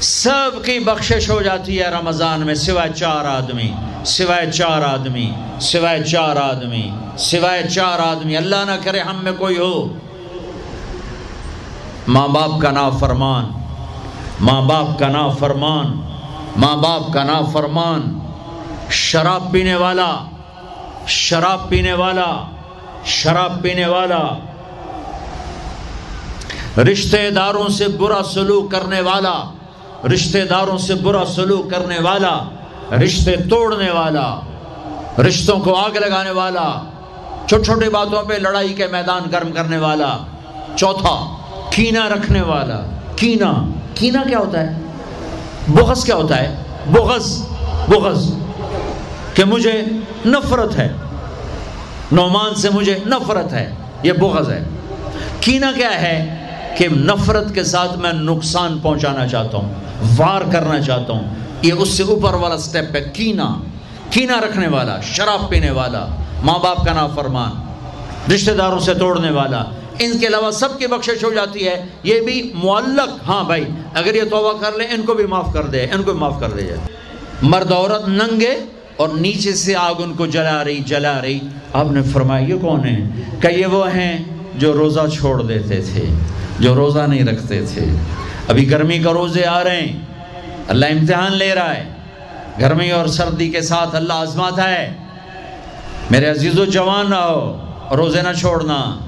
سب کی بخشش ہو جاتی ہے رمضان میں سوائے چار آدمی، سوائے چار آدمی، سوائے چار آدمی، سوائے چار آدمی۔ اللہ نہ کرے ہم میں کوئی ہو ماں باپ کا نافرمان، ماں باپ کا نافرمان، ماں باپ کا نافرمان، شراب پینے والا، شراب پینے والا، شراب پینے والا، رشتہ داروں سے برا سلوک کرنے والا، رشتہ داروں سے برا سلوک کرنے والا، رشتے توڑنے والا، رشتوں کو آگ لگانے والا، چھوٹی چھوٹی باتوں پہ لڑائی کے میدان گرم کرنے والا۔ چوتھا، کینہ رکھنے والا۔ کینہ، کینہ کیا ہوتا ہے؟ بغض کیا ہوتا ہے؟ بغض، بغض کہ مجھے نفرت ہے، نعمان سے مجھے نفرت ہے، یہ بغض ہے۔ کینہ کیا ہے؟ کہ نفرت کے ساتھ میں نقصان پہنچانا چاہتا ہوں، وار کرنا چاہتا ہوں، یہ اس سے اوپر والا سٹیپ ہے کینہ۔ کینہ رکھنے والا، شراب پینے والا، ماں باپ کا نافرمان، رشتہ داروں سے توڑنے والا، ان کے علاوہ سب کی بخشش ہو جاتی ہے۔ یہ بھی معلق، ہاں بھائی اگر یہ توبہ کر لیں ان کو بھی معاف کر دے، ان کو بھی معاف کر دے جائے۔ مرد عورت ننگے اور نیچے سے آگ ان کو جلا رہی جلا رہی۔ آپ نے فرمایا یہ کون ہیں؟ کہ یہ وہ ہیں جو روزہ چھوڑ دیتے تھے، جو روزہ نہیں رکھتے تھے۔ ابھی گرمی کا روزے آ رہے ہیں، اللہ امتحان لے رہا ہے، گرمی اور سردی کے ساتھ اللہ آزماتا ہے۔ میرے عزیزو جوان رہو، روزے نہ چھوڑنا۔